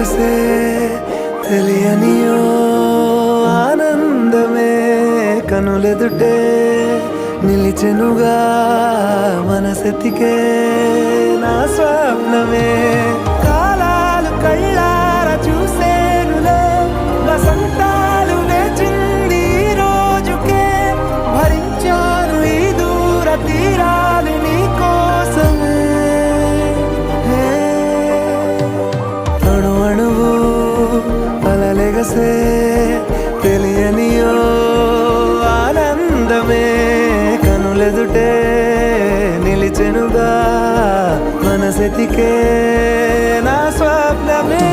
ఎగసే తెలియనియో ఆనందమే కనులెదుటే నిలిచెనుగా మనసెతికే నా స్వప్నమే కాలాలు కళ్ళార చూసేనులే వసంతాలు వేచింది ఈ రోజుకే భరించాను ఈ దూర తీరాలు నీ కోసమే అణు అణువు అలలెగసే తెలియనియో ఆనందమే కనులెదుటే నిలిచెనుగా మనసెతికే నా స్వప్నమే